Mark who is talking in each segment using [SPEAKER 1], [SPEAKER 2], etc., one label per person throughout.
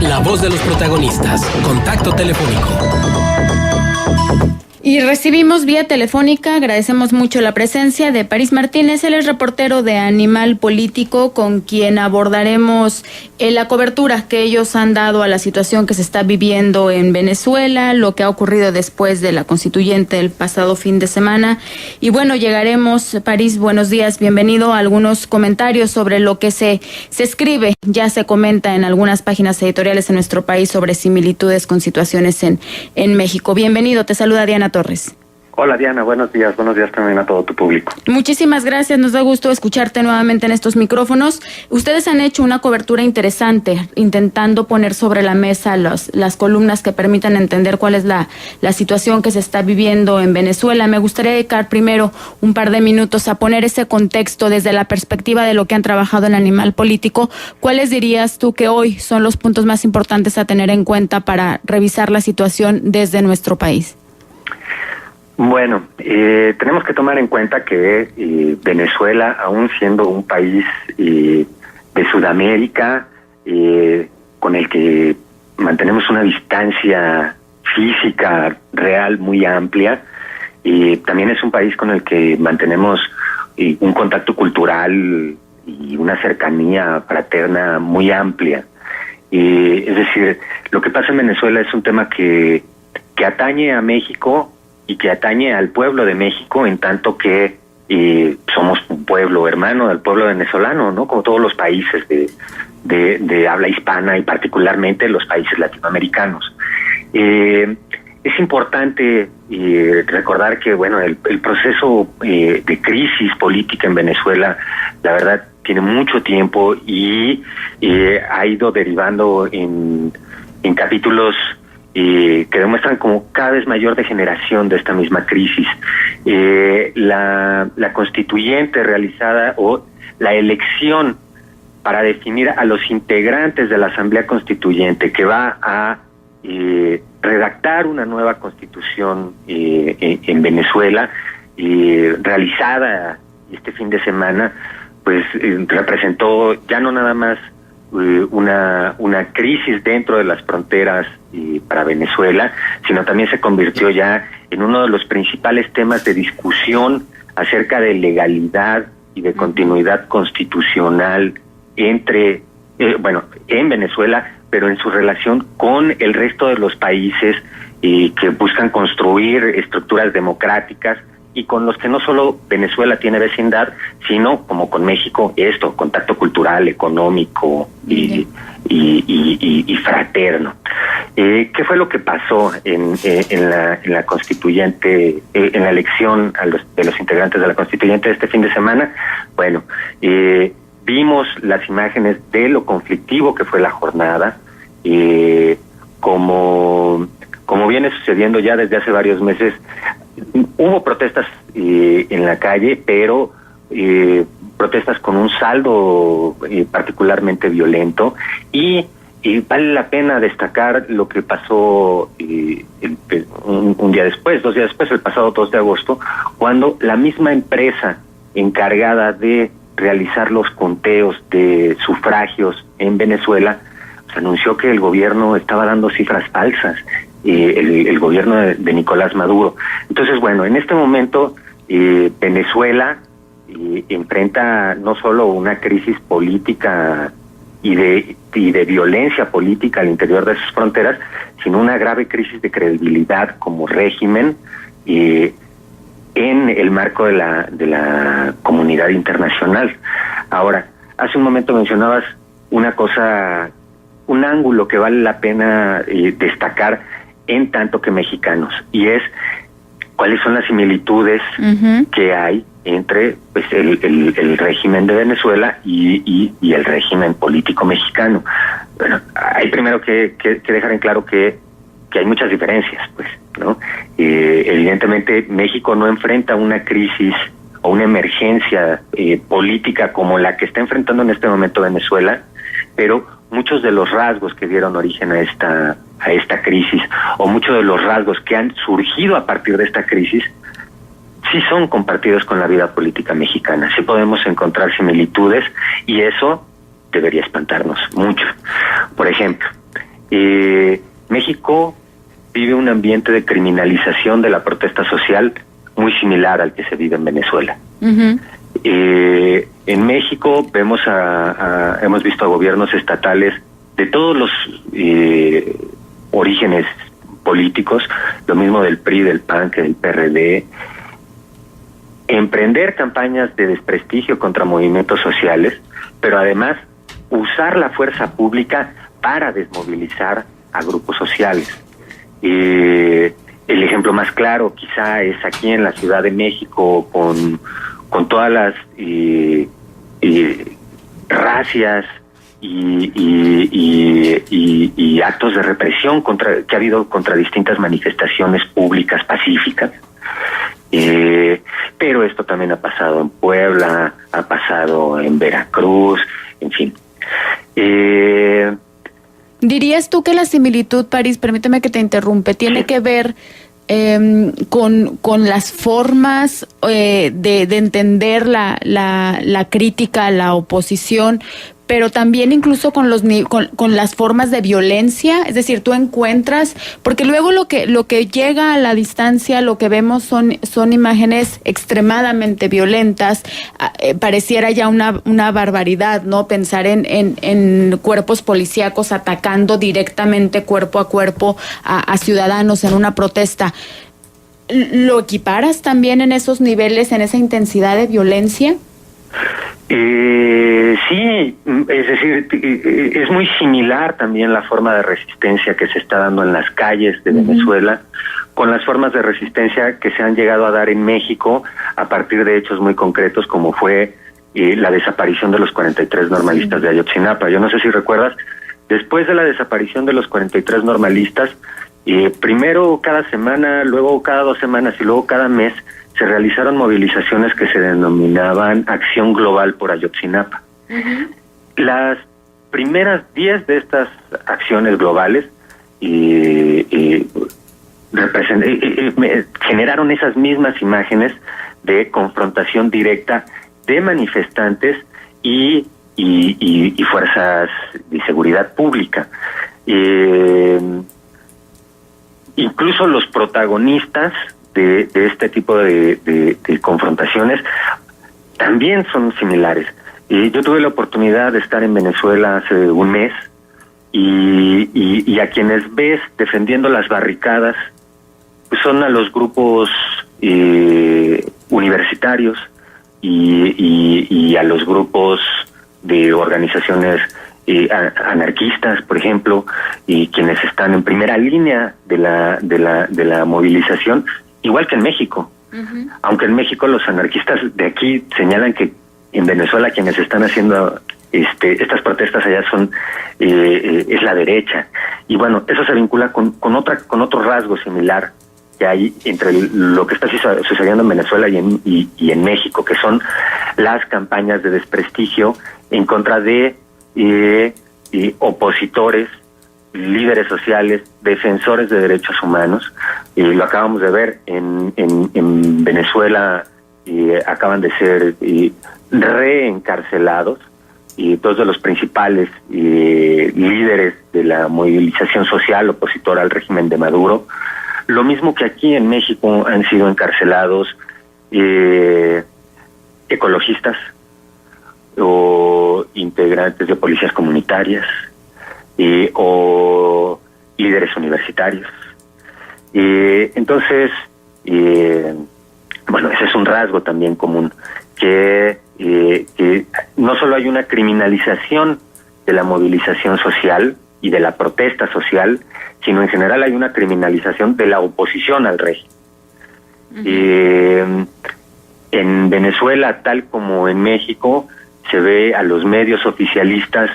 [SPEAKER 1] La voz de los protagonistas. Contacto telefónico.
[SPEAKER 2] Y recibimos vía telefónica, agradecemos mucho la presencia de París Martínez, él es reportero de Animal Político, con quien abordaremos la cobertura que ellos han dado a la situación que se está viviendo en Venezuela, lo que ha ocurrido después de la constituyente el pasado fin de semana. Y bueno, llegaremos, París, buenos días, bienvenido a algunos comentarios sobre lo que se escribe, ya se comenta en algunas páginas editoriales en nuestro país sobre similitudes con situaciones en México. Bienvenido, te saluda Diana Torres.
[SPEAKER 3] Hola Diana, buenos días también a todo tu público.
[SPEAKER 2] Muchísimas gracias, nos da gusto escucharte nuevamente en estos micrófonos. Ustedes han hecho una cobertura interesante, intentando poner sobre la mesa las columnas que permitan entender cuál es la situación que se está viviendo en Venezuela. Me gustaría dedicar primero un par de minutos a poner ese contexto desde la perspectiva de lo que han trabajado en Animal Político. ¿Cuáles dirías tú que hoy son los puntos más importantes a tener en cuenta para revisar la situación desde nuestro país?
[SPEAKER 3] Bueno, tenemos que tomar en cuenta que Venezuela, aún siendo un país de Sudamérica, con el que mantenemos una distancia física real muy amplia, también es un país con el que mantenemos un contacto cultural y una cercanía fraterna muy amplia. Es decir, lo que pasa en Venezuela es un tema que atañe a México y que atañe al pueblo de México, en tanto que somos un pueblo hermano del pueblo venezolano, ¿no? Como todos los países de habla hispana y particularmente los países latinoamericanos. Es importante recordar que, bueno, el proceso de crisis política en Venezuela, la verdad, tiene mucho tiempo y ha ido derivando en capítulos que demuestran como cada vez mayor degeneración de esta misma crisis. La constituyente realizada o la elección para definir a los integrantes de la Asamblea Constituyente que va a redactar una nueva constitución en Venezuela, realizada este fin de semana, pues representó ya no nada más una crisis dentro de las fronteras para Venezuela, sino también se convirtió ya en uno de los principales temas de discusión acerca de legalidad y de continuidad constitucional en Venezuela, pero en su relación con el resto de los países que buscan construir estructuras democráticas y con los que no solo Venezuela tiene vecindad, sino como con México, contacto cultural, económico y fraterno. ¿Qué fue lo que pasó en la constituyente, en la elección de los integrantes de la constituyente de este fin de semana? Bueno, vimos las imágenes de lo conflictivo que fue la jornada, como viene sucediendo ya desde hace varios meses. Hubo protestas en la calle, pero protestas con un saldo particularmente violento y vale la pena destacar lo que pasó un día después, 2 días después, el pasado 2 de agosto, cuando la misma empresa encargada de realizar los conteos de sufragios en Venezuela anunció que el gobierno estaba dando cifras falsas, el gobierno de Nicolás Maduro. Entonces, bueno, en este momento Venezuela enfrenta no solo una crisis política y de violencia política al interior de sus fronteras, sino una grave crisis de credibilidad como régimen en el marco de la comunidad internacional. Ahora, hace un momento mencionabas un ángulo que vale la pena destacar en tanto que mexicanos, y es cuáles son las similitudes que hay entre pues el régimen de Venezuela y el régimen político mexicano. Bueno, hay primero que dejar en claro que hay muchas diferencias, pues, ¿no? Evidentemente México no enfrenta una crisis o una emergencia política como la que está enfrentando en este momento Venezuela, pero muchos de los rasgos que dieron origen a esta crisis, o muchos de los rasgos que han surgido a partir de esta crisis, sí son compartidos con la vida política mexicana. Sí podemos encontrar similitudes y eso debería espantarnos mucho. Por ejemplo, México vive un ambiente de criminalización de la protesta social muy similar al que se vive en Venezuela.
[SPEAKER 2] Uh-huh.
[SPEAKER 3] En México hemos visto a gobiernos estatales de todos los orígenes políticos, lo mismo del PRI, del PAN, que del PRD, emprender campañas de desprestigio contra movimientos sociales, pero además usar la fuerza pública para desmovilizar a grupos sociales. El ejemplo más claro quizá es aquí en la Ciudad de México con todas las racias y actos de represión que ha habido contra distintas manifestaciones públicas pacíficas. Pero esto también ha pasado en Puebla, ha pasado en Veracruz, en fin.
[SPEAKER 2] ¿Dirías tú que la similitud, París, permíteme que te interrumpe, tiene que ver con las formas de entender la crítica, la oposición, pero también incluso con las formas de violencia? Es decir, tú encuentras, porque luego lo que llega a la distancia, lo que vemos son imágenes extremadamente violentas. Pareciera ya una barbaridad, ¿no? Pensar en cuerpos policíacos atacando directamente cuerpo a cuerpo a ciudadanos en una protesta. ¿Lo equiparas también en esos niveles, en esa intensidad de violencia?
[SPEAKER 3] Sí, es decir, es muy similar también la forma de resistencia que se está dando en las calles de Venezuela con las formas de resistencia que se han llegado a dar en México a partir de hechos muy concretos, como fue la desaparición de los 43 normalistas de Ayotzinapa. Yo no sé si recuerdas, después de la desaparición de los 43 normalistas, primero cada semana, luego cada 2 semanas y luego cada mes, se realizaron movilizaciones que se denominaban Acción Global por Ayotzinapa. Uh-huh. Las primeras 10 de estas acciones globales generaron esas mismas imágenes de confrontación directa de manifestantes y fuerzas de seguridad pública. Incluso los protagonistas de este tipo de confrontaciones también son similares. Yo tuve la oportunidad de estar en Venezuela hace un mes y a quienes ves defendiendo las barricadas pues son a los grupos universitarios y a los grupos de organizaciones anarquistas, por ejemplo, y quienes están en primera línea de la movilización, igual que en México. Uh-huh. Aunque en México los anarquistas de aquí señalan que en Venezuela quienes están haciendo estas protestas allá es la derecha. Y bueno, eso se vincula con otro rasgo similar que hay entre lo que está sucediendo en Venezuela y en México, que son las campañas de desprestigio en contra de opositores, líderes sociales, defensores de derechos humanos. Lo acabamos de ver en Venezuela, acaban de ser reencarcelados dos de los principales líderes de la movilización social opositora al régimen de Maduro. Lo mismo que aquí en México han sido encarcelados ecologistas o integrantes de policías comunitarias o líderes universitarios. Entonces, bueno, ese es un rasgo también común, que no solo hay una criminalización de la movilización social y de la protesta social, sino en general hay una criminalización de la oposición al régimen. Uh-huh. En Venezuela, tal como en México, se ve a los medios oficialistas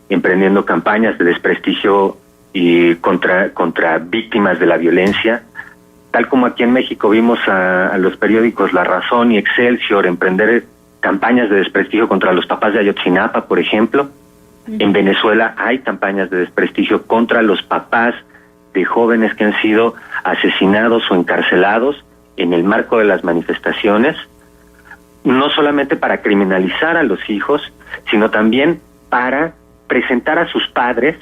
[SPEAKER 3] emprendiendo campañas de desprestigio contra víctimas de la violencia, tal como aquí en México vimos a los periódicos La Razón y Excelsior emprender campañas de desprestigio contra los papás de Ayotzinapa, por ejemplo. Uh-huh. En Venezuela hay campañas de desprestigio contra los papás de jóvenes que han sido asesinados o encarcelados en el marco de las manifestaciones, no solamente para criminalizar a los hijos, sino también para presentar a sus padres,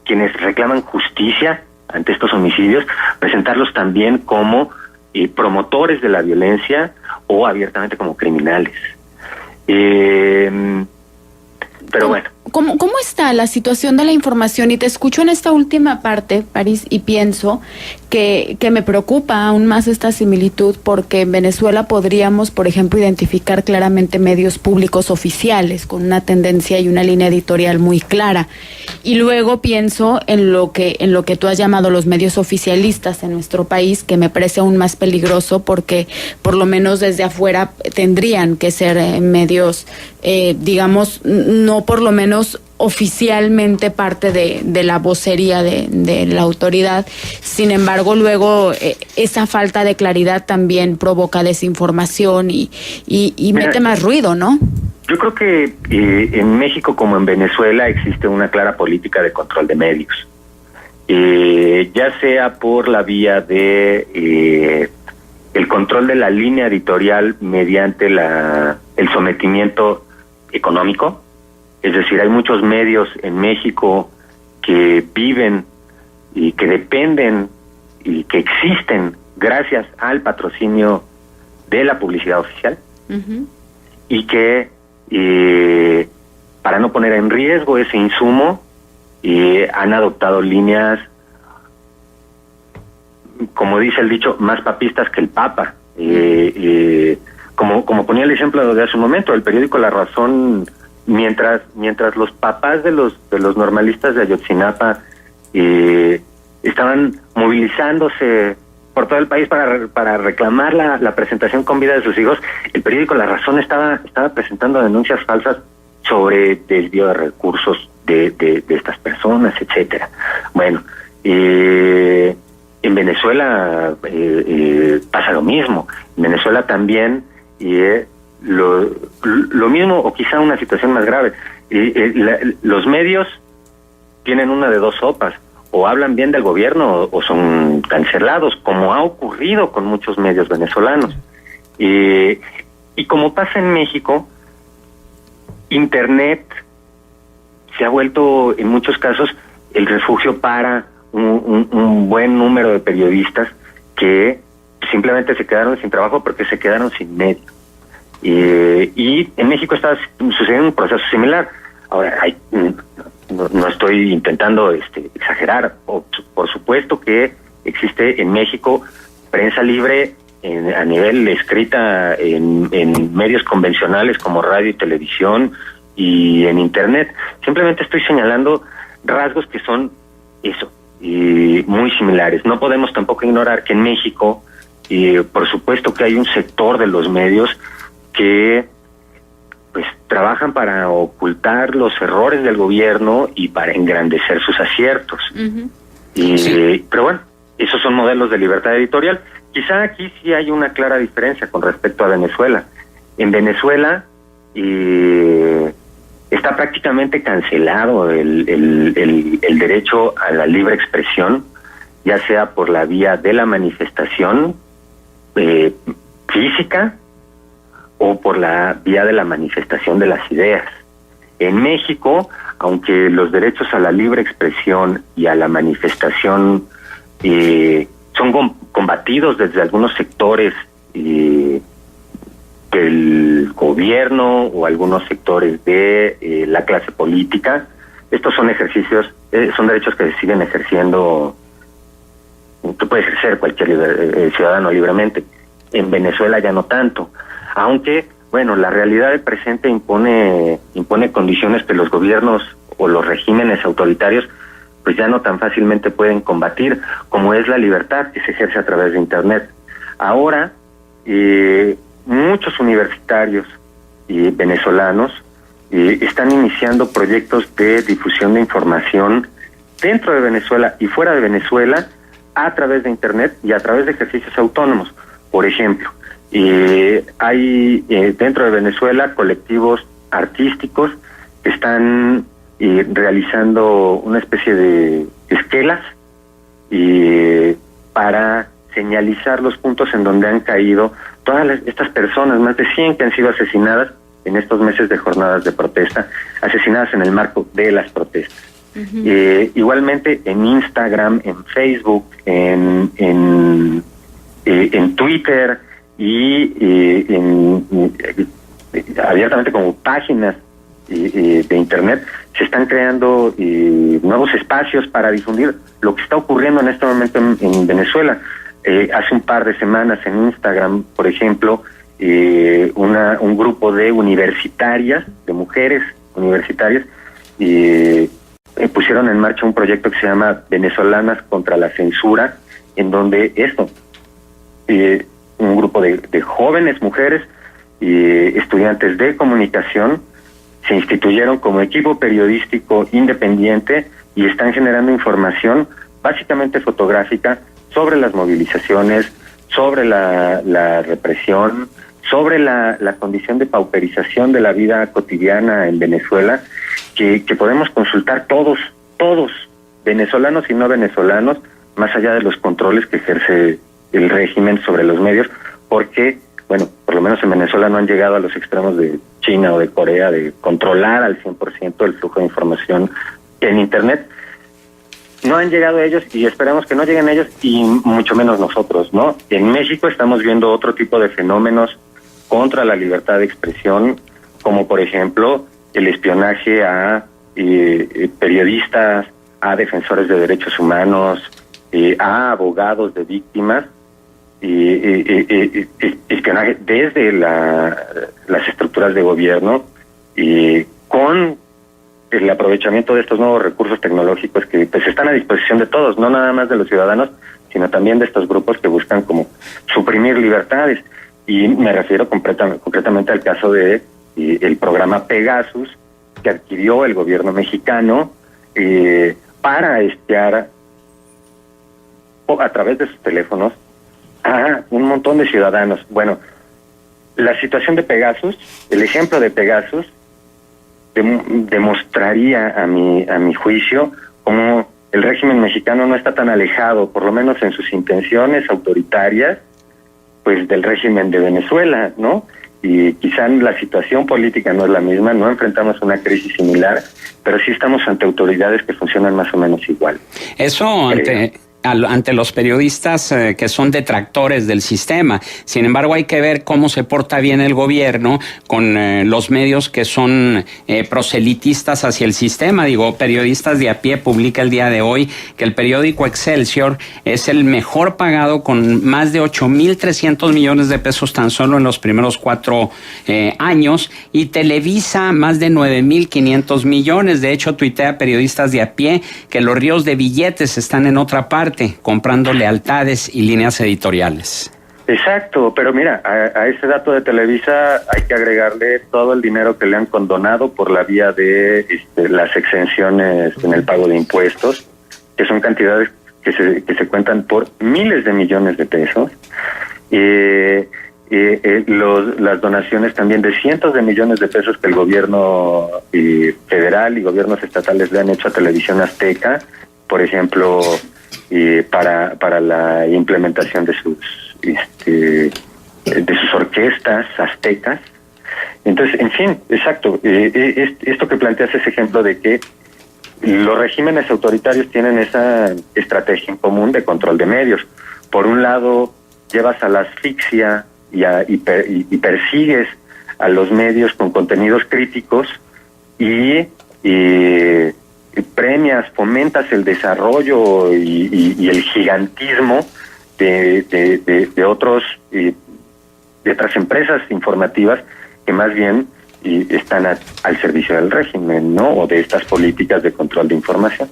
[SPEAKER 3] quienes reclaman justicia, ante estos homicidios, presentarlos también como promotores de la violencia o abiertamente como criminales. Pero bueno.
[SPEAKER 2] ¿Cómo está la situación de la información? Y te escucho en esta última parte, París, y pienso que me preocupa aún más esta similitud, porque en Venezuela podríamos, por ejemplo, identificar claramente medios públicos oficiales con una tendencia y una línea editorial muy clara. Y luego pienso en lo que tú has llamado los medios oficialistas en nuestro país, que me parece aún más peligroso, porque por lo menos desde afuera tendrían que ser medios, digamos, no por lo menos oficialmente parte de la vocería de la autoridad. Sin embargo, luego esa falta de claridad también provoca desinformación y mete más ruido, ¿no?
[SPEAKER 3] Yo creo que en México como en Venezuela existe una clara política de control de medios, ya sea por la vía de el control de la línea editorial mediante el sometimiento económico. Es decir, hay muchos medios en México que viven y que dependen y que existen gracias al patrocinio de la publicidad oficial. Uh-huh. Y que para no poner en riesgo ese insumo han adoptado líneas, como dice el dicho, más papistas que el Papa. Como ponía el ejemplo de hace un momento, el periódico La Razón, mientras los papás de los normalistas de Ayotzinapa estaban movilizándose por todo el país para reclamar la presentación con vida de sus hijos, el periódico La Razón estaba presentando denuncias falsas sobre desvío de recursos de estas personas, etcétera. Bueno, en Venezuela pasa lo mismo. En Venezuela también lo mismo, o quizá una situación más grave. Los medios tienen una de dos sopas: o hablan bien del gobierno o son cancelados, como ha ocurrido con muchos medios venezolanos. Y como pasa en México, Internet se ha vuelto en muchos casos el refugio para un buen número de periodistas que simplemente se quedaron sin trabajo porque se quedaron sin medio. Y en México está sucediendo un proceso similar. Ahora, no estoy intentando exagerar. Por supuesto que existe en México prensa libre a nivel escrita en medios convencionales como radio y televisión y en Internet. Simplemente estoy señalando rasgos que son eso, muy similares. No podemos tampoco ignorar que en México, por supuesto que hay un sector de los medios que pues trabajan para ocultar los errores del gobierno y para engrandecer sus aciertos. Uh-huh. Sí. Pero bueno, esos son modelos de libertad editorial. Quizá aquí sí hay una clara diferencia con respecto a Venezuela. En Venezuela está prácticamente cancelado el derecho a la libre expresión, ya sea por la vía de la manifestación física o por la vía de la manifestación de las ideas. En México, aunque los derechos a la libre expresión y a la manifestación son combatidos desde algunos sectores del gobierno o algunos sectores de la clase política, estos son son derechos que se siguen ejerciendo, que puede ejercer cualquier ciudadano libremente. En Venezuela ya no tanto. Aunque, bueno, la realidad del presente impone condiciones que los gobiernos o los regímenes autoritarios pues ya no tan fácilmente pueden combatir, como es la libertad que se ejerce a través de Internet. Ahora, muchos universitarios venezolanos están iniciando proyectos de difusión de información dentro de Venezuela y fuera de Venezuela a través de Internet y a través de ejercicios autónomos. Por ejemplo, hay dentro de Venezuela colectivos artísticos que están realizando una especie de esquelas para señalizar los puntos en donde han caído todas estas personas, más de 100 que han sido asesinadas en estos meses de jornadas de protesta, asesinadas en el marco de las protestas. Igualmente en Instagram, en Facebook, en Twitter y abiertamente como páginas de Internet, se están creando nuevos espacios para difundir lo que está ocurriendo en este momento en Venezuela. Hace un par de semanas en Instagram, por ejemplo, un grupo de universitarias, de mujeres universitarias, pusieron en marcha un proyecto que se llama Venezolanas contra la Censura, en donde un grupo de jóvenes mujeres y estudiantes de comunicación se instituyeron como equipo periodístico independiente y están generando información básicamente fotográfica sobre las movilizaciones, sobre la represión, sobre la condición de pauperización de la vida cotidiana en Venezuela, que podemos consultar todos, venezolanos y no venezolanos, más allá de los controles que ejerce el régimen sobre los medios, porque, bueno, por lo menos en Venezuela no han llegado a los extremos de China o de Corea de controlar al 100% el flujo de información en Internet. No han llegado ellos y esperamos que no lleguen ellos y mucho menos nosotros, ¿no? En México estamos viendo otro tipo de fenómenos contra la libertad de expresión, como por ejemplo el espionaje a periodistas, a defensores de derechos humanos, a abogados de víctimas, espionaje desde las estructuras de gobierno, con el aprovechamiento de estos nuevos recursos tecnológicos que pues están a disposición de todos, no nada más de los ciudadanos, sino también de estos grupos que buscan como suprimir libertades. Y me refiero concretamente al caso de el programa Pegasus, que adquirió el gobierno mexicano para espiar a través de sus teléfonos a un montón de ciudadanos. Bueno, la situación de Pegasus, el ejemplo de Pegasus, demostraría a mi juicio cómo el régimen mexicano no está tan alejado, por lo menos en sus intenciones autoritarias, pues del régimen de Venezuela, ¿no? Y quizá la situación política no es la misma, no enfrentamos una crisis similar, pero sí estamos ante autoridades que funcionan más o menos igual.
[SPEAKER 4] Eso ante los periodistas que son detractores del sistema. Sin embargo, hay que ver cómo se porta bien el gobierno con los medios que son proselitistas hacia el sistema. Digo, Periodistas de a Pie publica el día de hoy que el periódico Excelsior es el mejor pagado, con más de 8,300 millones de pesos tan solo en los primeros 4 años, y Televisa más de 9,500 millones. De hecho, tuitea Periodistas de a Pie que los ríos de billetes están en otra parte, comprando lealtades y líneas editoriales.
[SPEAKER 3] Exacto, pero mira, a ese dato de Televisa hay que agregarle todo el dinero que le han condonado por la vía de las exenciones en el pago de impuestos, que son cantidades que se cuentan por miles de millones de pesos. Las donaciones también de cientos de millones de pesos que el gobierno federal y gobiernos estatales le han hecho a Televisión Azteca, por ejemplo, para la implementación de sus orquestas aztecas. Entonces, en fin, exacto, esto que planteas, ese ejemplo de que los regímenes autoritarios tienen esa estrategia en común de control de medios. Por un lado, llevas a la asfixia y persigues a los medios con contenidos críticos y premias, fomentas el desarrollo y el gigantismo de otras empresas informativas que más bien están al servicio del régimen, ¿no? O de estas políticas de control de información.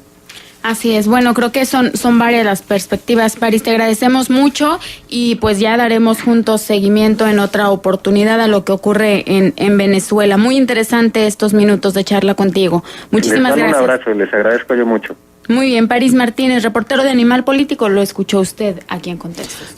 [SPEAKER 2] Así es. Bueno, creo que son varias las perspectivas, París. Te agradecemos mucho y pues ya daremos juntos seguimiento en otra oportunidad a lo que ocurre en Venezuela. Muy interesante estos minutos de charla contigo. Muchísimas gracias.
[SPEAKER 3] Un abrazo, les agradezco yo mucho.
[SPEAKER 2] Muy bien, París Martínez, reportero de Animal Político, lo escuchó usted aquí en Contextos.